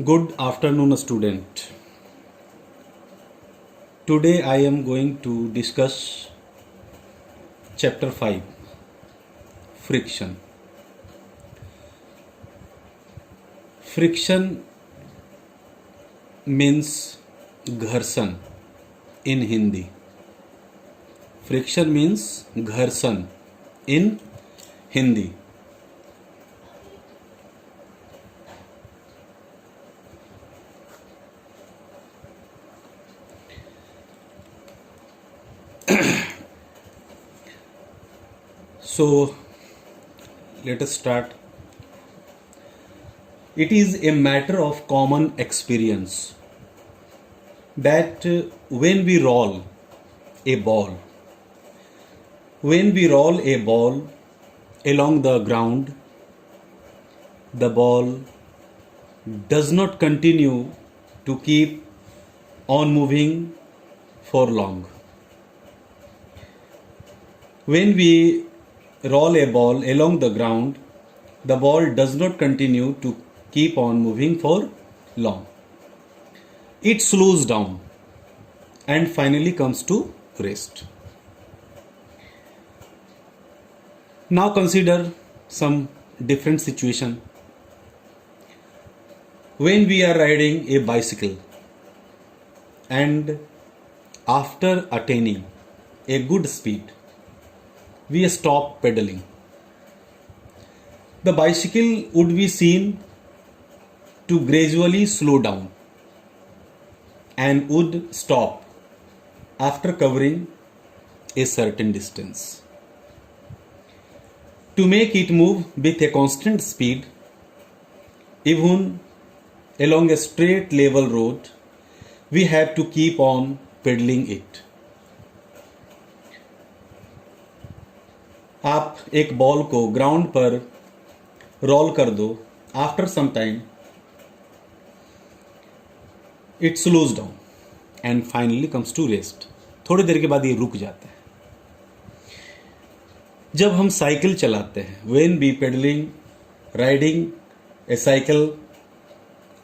Good afternoon, student. Today I am going to discuss chapter 5 Friction. Friction means घर्षण in Hindi. Friction means घर्षण in Hindi. So let us start. It is a matter of common experience that when we roll a ball along the ground, the ball does not continue to keep on moving for long. When we roll a ball along the ground, the ball does not continue to keep on moving for long. It slows down and finally comes to rest. Now consider some different situation. When we are riding a bicycle and after attaining a good speed, we stop pedaling. The bicycle would be seen to gradually slow down and would stop after covering a certain distance. To make it move with a constant speed, even along a straight level road, we have to keep on pedaling it. आप एक ball को ground पर roll कर दो, after some time it slows down and finally comes to rest. थोड़ी देर के बाद ये रुक जाता है. जब हम साइकिल चलाते हैं, when be pedalling riding a cycle,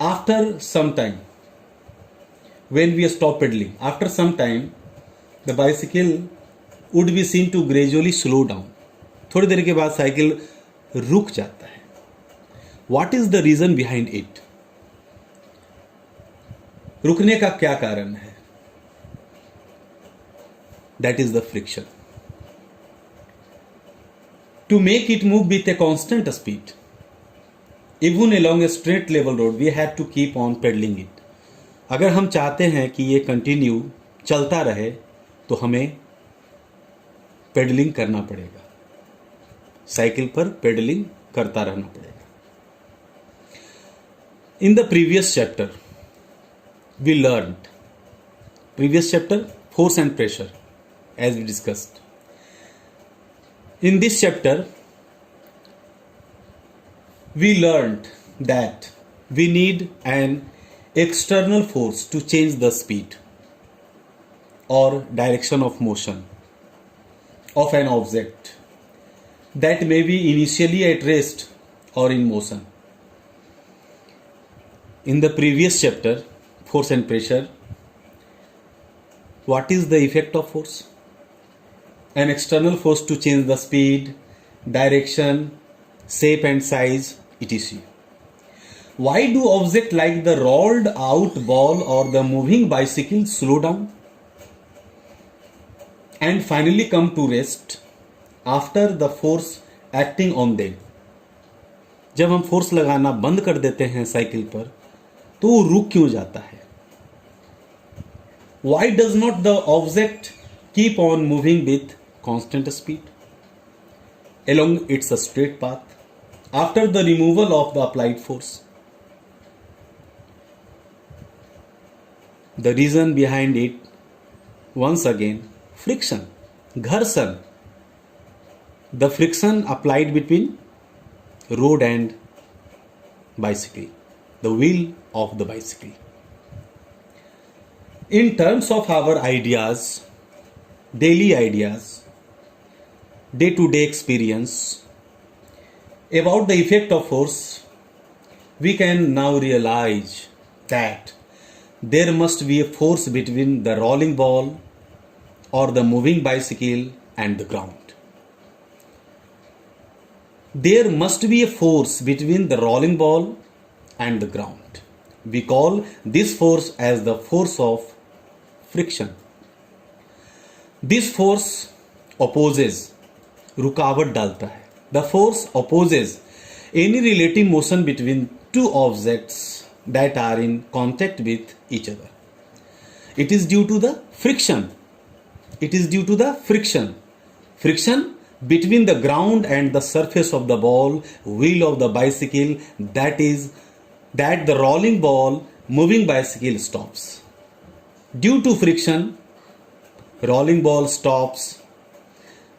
after some time when we stop pedalling, after some time the bicycle would be seen to gradually slow down. थोड़ी देर के बाद साइकिल रुक जाता है. What is the reason behind it? रुकने का क्या कारण है? That is the friction. To make it move with a constant speed, even along a straight level road, we have to keep on pedaling it. अगर हम चाहते हैं कि ये कंटिन्यू चलता रहे तो हमें पेडलिंग करना पड़ेगा, साइकिल पर पेडलिंग करता रहना पड़ेगा. In the previous chapter we learned, previous chapter force and pressure as we discussed. In this chapter, we learned that we need an external force to change the speed or direction of motion of an object that may be initially at rest or in motion. In the previous chapter, force and pressure, what is the effect of force? An external force to change the speed, direction, shape and size, etc. Why do objects like the rolled out ball or the moving bicycle slow down and finally come to rest after the force acting on them? जब हम force लगाना बंद कर देते हैं cycle पर तो वो रुक क्यों जाता है? Why does not the object keep on moving with constant speed along its straight path after the removal of the applied force? The reason behind it, once again, friction, घर्षण. The friction applied between road and bicycle, the wheel of the bicycle. In terms of our ideas, daily ideas, day-to-day experience about the effect of force, we can now realize that there must be a force between the rolling ball or the moving bicycle and the ground. There must be a force between the rolling ball and the ground. We call this force as the force of friction. This force opposes, रुकावट डालता है. The force opposes any relative motion between two objects that are in contact with each other. It is due to the friction. It is due to the friction. Friction between the ground and the surface of the ball, wheel of the bicycle, that the rolling ball, moving bicycle stops. Due to friction, rolling ball stops,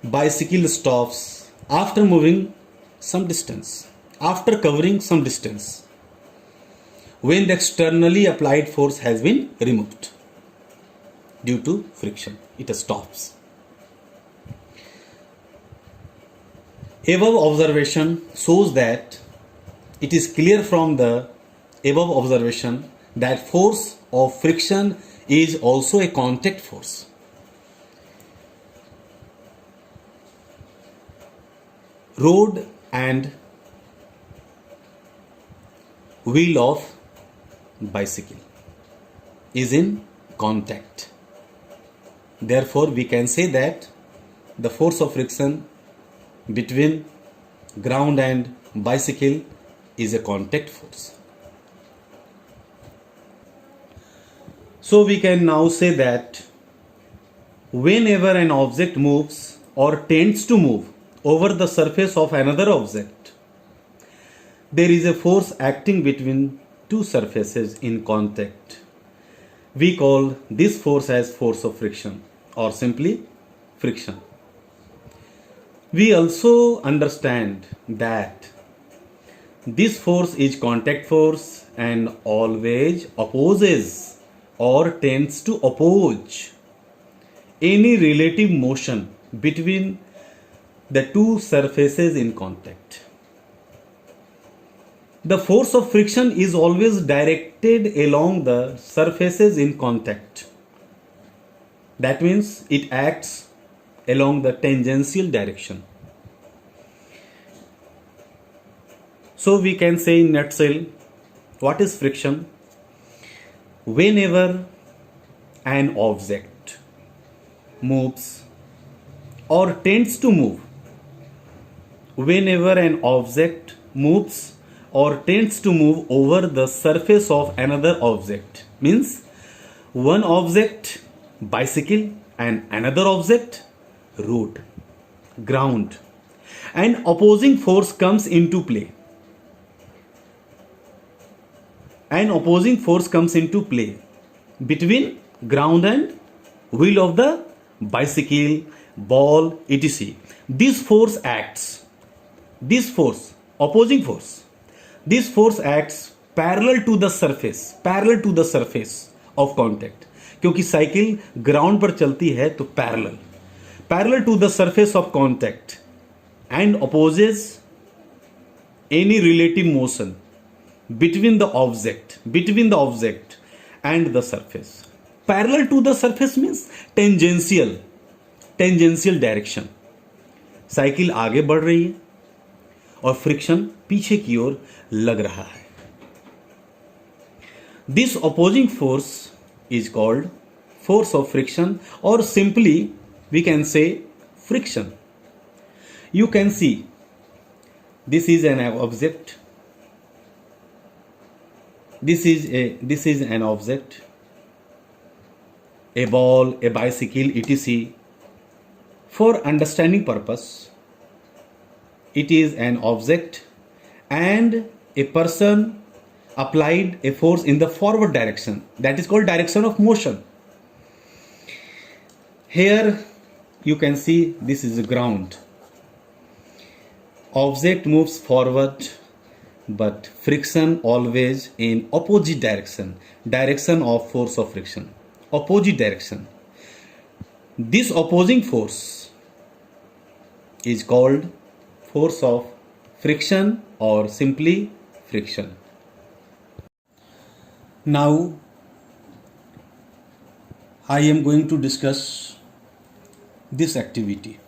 bicycle stops after moving some distance, after covering some distance, when the externally applied force has been removed. Due to friction, it stops. Above observation shows that it is clear from the above observation that force of friction is also a contact force. Road and wheel of bicycle is in contact. Therefore, we can say that the force of friction between ground and bicycle is a contact force. So we can now say that whenever an object moves or tends to move over the surface of another object, there is a force acting between two surfaces in contact. We call this force as force of friction, or simply friction. We also understand that this force is contact force and always opposes or tends to oppose any relative motion between the two surfaces in contact. The force of friction is always directed along the surfaces in contact. That means it acts along the tangential direction. So we can say in nutshell, what is friction? Whenever an object moves or tends to move, whenever an object moves or tends to move over the surface of another object, means one object bicycle and another object road, ground, and opposing force comes into play. An opposing force comes into play between ground and wheel of the bicycle, ball, etc. This force acts, this force, opposing force, this force acts parallel to the surface of contact. क्योंकि cycle ground पर चलती है तो parallel to the surface of contact and opposes any relative motion between the object and the surface. Parallel to the surface means tangential direction. Cycle आगे बढ़ रही है और फ्रिक्शन पीछे की ओर लग रहा है. This opposing force is called force of friction, or simply we can say friction. You can see this is an object. This is an object, a ball, a bicycle, etc. For understanding purpose, it is an object and a person applied a force in the forward direction. That is called direction of motion. Here you can see this is the ground. Object moves forward, but friction always in opposite direction of force of friction, opposite direction. This opposing force is called force of friction, or simply friction. Now I am going to discuss this activity.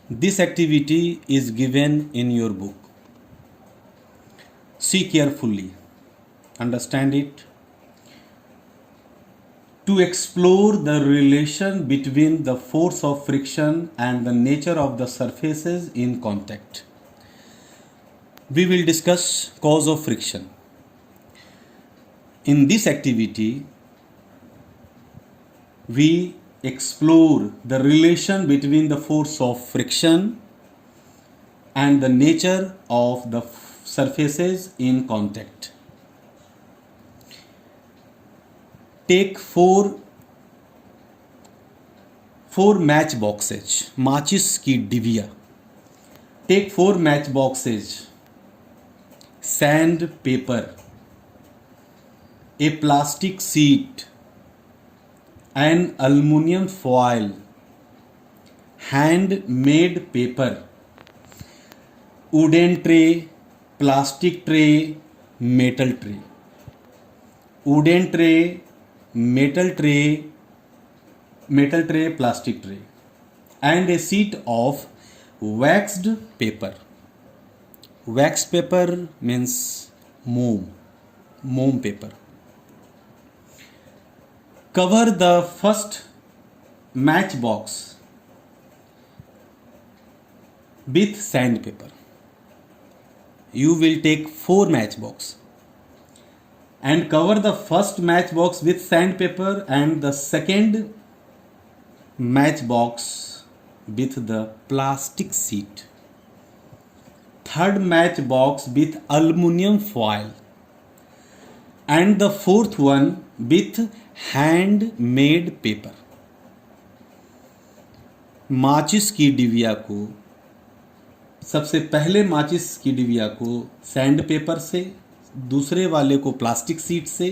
This activity is given in your book. See carefully, understand it. To explore the relation between the force of friction and the nature of the surfaces in contact, we will discuss cause of friction. In this activity, we explore the relation between the force of friction and the nature of the surfaces in contact. Take four match boxes, माचिस की डिबिया. Take 4 match boxes, sand paper, a plastic sheet, an aluminum foil, handmade paper, wooden tray, plastic tray, metal tray, wooden tray, metal tray, plastic tray, and a sheet of waxed paper. Waxed paper means moom paper. Cover the first matchbox with sandpaper. You will take 4 matchbox and cover the first matchbox with sandpaper and the second matchbox with the plastic sheet. Third matchbox with aluminum foil and the fourth one with handmade paper. माचिस की डिबिया को, सबसे पहले माचिस की डिबिया को सैंड पेपर से, दूसरे वाले को प्लास्टिक सीट से,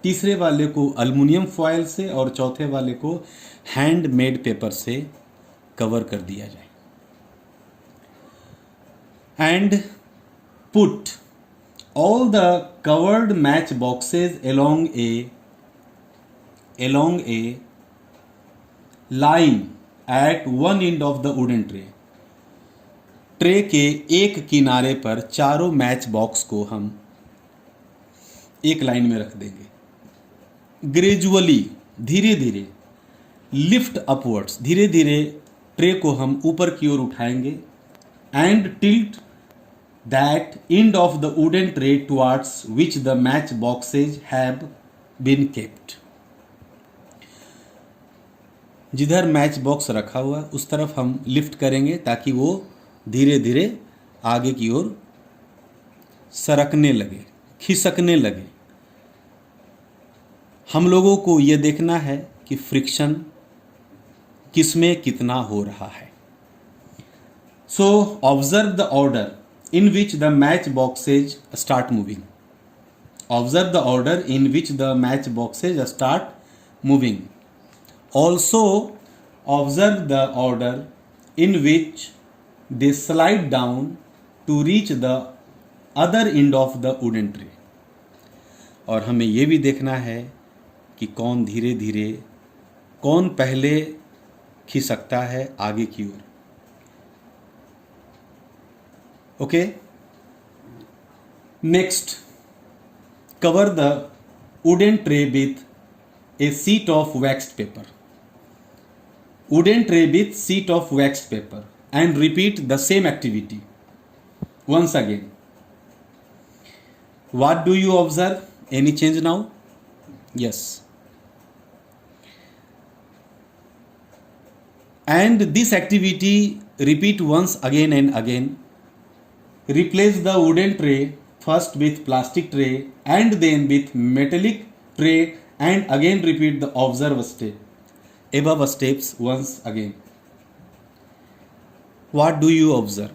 तीसरे वाले को अल्युमिनियम फॉयल से और चौथे वाले को हैंडमेड पेपर से कवर कर दिया जाए. And put all the covered match boxes along a line at one end of the wooden tray. Tray के एक किनारे पर चारों मैच बॉक्स को हम एक लाइन में रख देंगे. ग्रेजुअली, धीरे धीरे, लिफ्ट अपवर्ड्स, धीरे धीरे ट्रे को हम ऊपर की ओर उठाएंगे. And tilt that end of the wooden tray towards which the match boxes have been kept. जिधर मैच बॉक्स रखा हुआ उस तरफ हम लिफ्ट करेंगे ताकि वो धीरे धीरे आगे की ओर सरकने लगे, खिसकने लगे. हम लोगों को ये देखना है कि फ्रिक्शन किसमें कितना हो रहा है. So observe the order in which the match boxes start moving. Observe the order in which the match boxes start moving. Also observe the order in which they slide down to reach the other end of the wooden tray. और हमें ये भी देखना है कि कौन धीरे धीरे, कौन पहले खिसकता है आगे की ओर. Okay. Next, cover the wooden tray with a sheet of waxed paper. Wooden tray with sheet of waxed paper and repeat the same activity once again. What do you observe? Any change now? Yes. And this activity repeat once again and again. Replace the wooden tray first with plastic tray and then with metallic tray and again repeat the observed step. Above steps once again. What do you observe?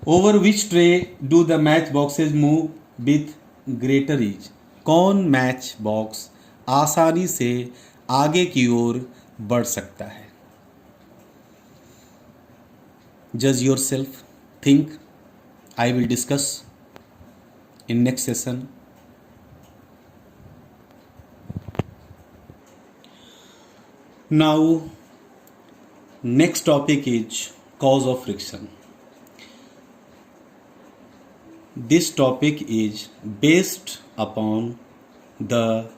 Over which tray do the match boxes move with greater ease? कौन match box आसानी से आगे की ओर बढ़ सकता है? Judge yourself, think, I will discuss in next session. Now, next topic is cause of friction. This topic is based upon the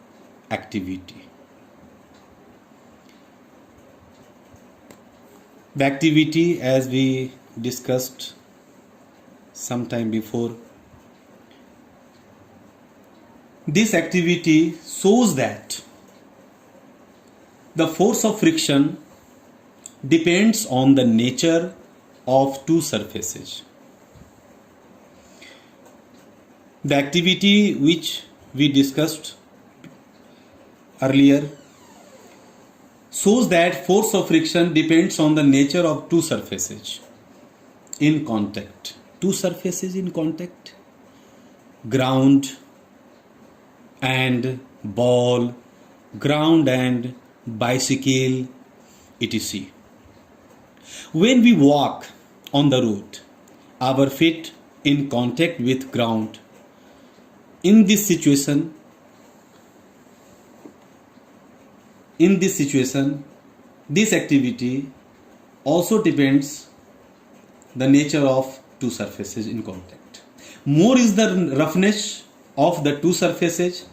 activity. The activity, as we discussed some time before, this activity shows that the force of friction depends on the nature of two surfaces. The activity which we discussed earlier shows that force of friction depends on the nature of two surfaces in contact. Two surfaces in contact, ground and ball, ground and bicycle, etc. When we walk on the road, our feet in contact with ground. In this situation, this activity also depends the nature of two surfaces in contact. More is the roughness of the two surfaces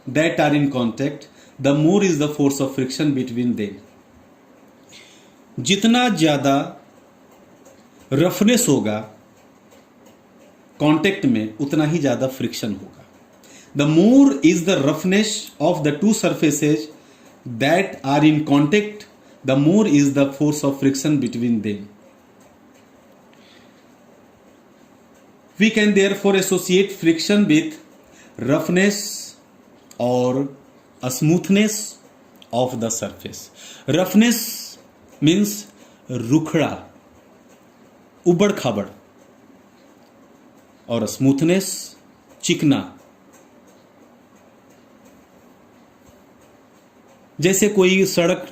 that are in contact, the more is the force of friction between them. जितना ज़्यादा roughness होगा contact में, उतना ही ज़्यादा friction होगा. The more is the roughness of the two surfaces that are in contact, the more is the force of friction between them. We can therefore associate friction with roughness or a smoothness of the surface. Roughness means रुखड़ा, उबड़ खाबड़, और smoothness चिकना. जैसे कोई सड़क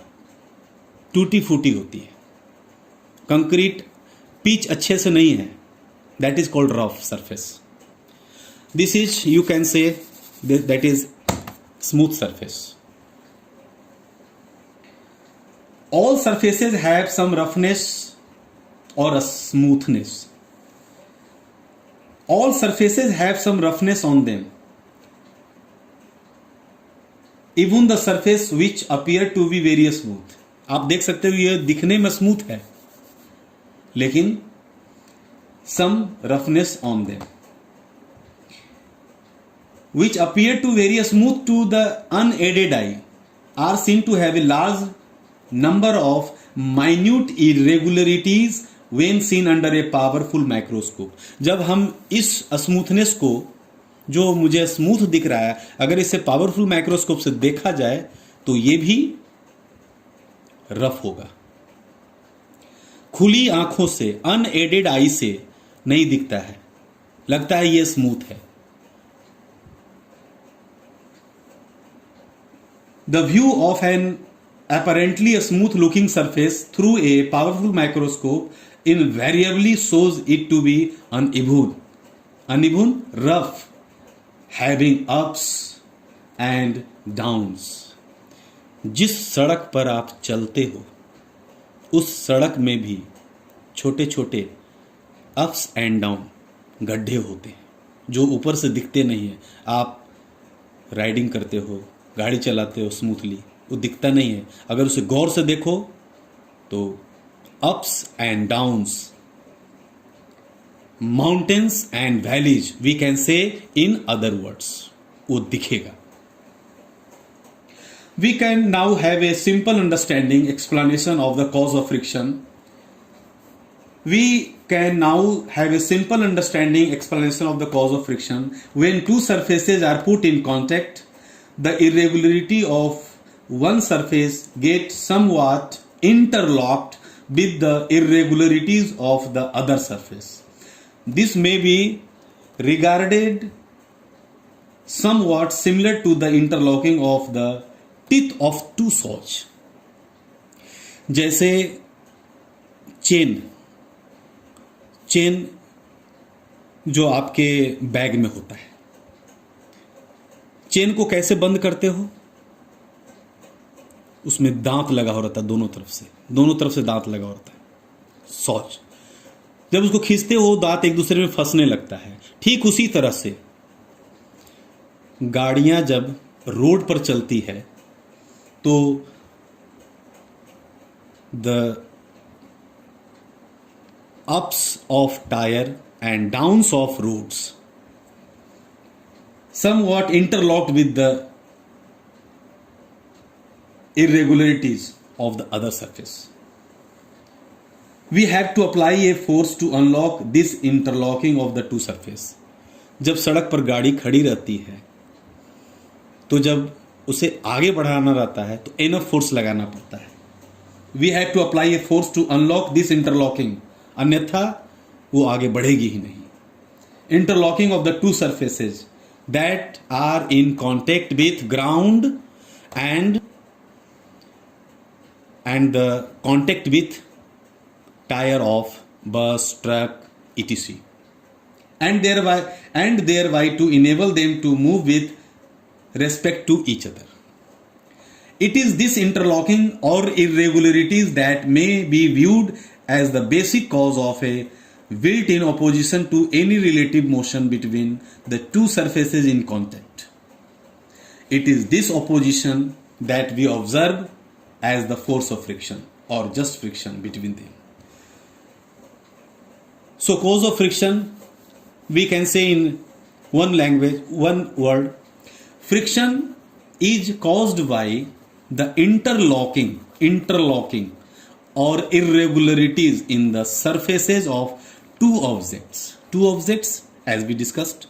टूटी फूटी होती है, कंक्रीट पिच अच्छे से नहीं है, that is called rough surface. This is, you can say, that is smooth surface. All surfaces have some roughness or a smoothness. All surfaces have some roughness on them. Even the surface which appear to be very smooth. आप देख सकते हो ये दिखने में smooth है, लेकिन some roughness on them, which appear to very smooth to the unaided eye, are seen to have a large number of minute irregularities when seen under a powerful microscope. जब हम इस स्मूथनेस को, जो मुझे smooth दिख रहा है, अगर इसे पावरफुल माइक्रोस्कोप से देखा जाए तो ये भी रफ होगा. खुली आंखों से, अनएडेड आई से नहीं दिखता है, लगता है ये स्मूथ है. The view of an apparently a smooth looking surface through a powerful microscope invariably shows it to be uneven, rough, having ups and downs. जिस सड़क पर आप चलते हो, उस सड़क में भी छोटे छोटे अप्स एंड डाउन, गड्ढे होते हैं, जो ऊपर से दिखते नहीं है. आप राइडिंग करते हो, गाड़ी चलाते हो स्मूथली, वो दिखता नहीं है. अगर उसे गौर से देखो तो ups and downs, mountains and valleys, we can say in other words, वो दिखेगा. We can now have a simple understanding explanation of the cause of friction. We can now have a simple understanding explanation of the cause of friction. When two surfaces are put in contact, the irregularity of one surface gets somewhat interlocked with the irregularities of the other surface. This may be regarded somewhat similar to the interlocking of the teeth of two saws. जैसे chain जो आपके bag में होता है। Chain को कैसे बंद करते हो? उसमें दांत लगा हो रहता है, दोनों तरफ से दांत लगा हो रहता है, सॉच। जब उसको खींचते हो दांत एक दूसरे में फंसने लगता है। ठीक उसी तरह से गाड़ियां जब रोड पर चलती है तो the ups of tire and downs of roads somewhat interlocked with the irregularities of the other surface. We have to apply a force to unlock this interlocking of the two surface. जब सड़क पर गाड़ी खड़ी रहती है तो जब उसे आगे बढ़ाना रहता है तो इनफ फोर्स लगाना पड़ता है। We have to apply a force to unlock this interlocking, अन्यथा वो आगे बढ़ेगी ही नहीं। Interlocking of the two surfaces that are in contact with ground and the contact with tire of bus, truck, etc. and thereby to enable them to move with respect to each other. It is this interlocking or irregularities that may be viewed as the basic cause of a built-in opposition to any relative motion between the two surfaces in contact. It is this opposition that we observe as the force of friction or just friction between them. So cause of friction, we can say in one language, one word, friction is caused by the interlocking or irregularities in the surfaces of two objects as we discussed,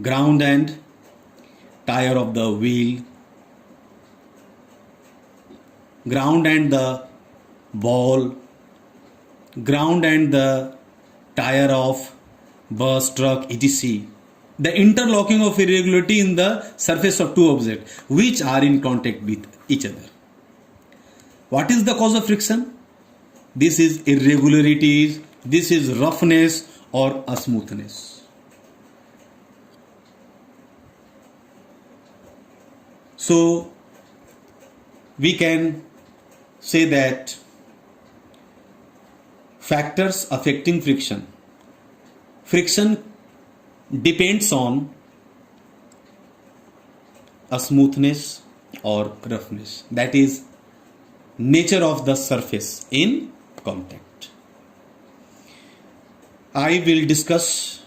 ground and tire of the wheel, ground and the ball, ground and the tire of bus, truck, etc. The interlocking of irregularity in the surface of two objects which are in contact with each other. What is the cause of friction? This is irregularities, this is roughness or smoothness. So we can say that factors affecting friction. Friction depends on a smoothness or roughness, that is nature of the surface in contact. I will discuss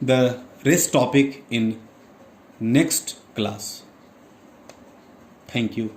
the rest topic in next class. Thank you.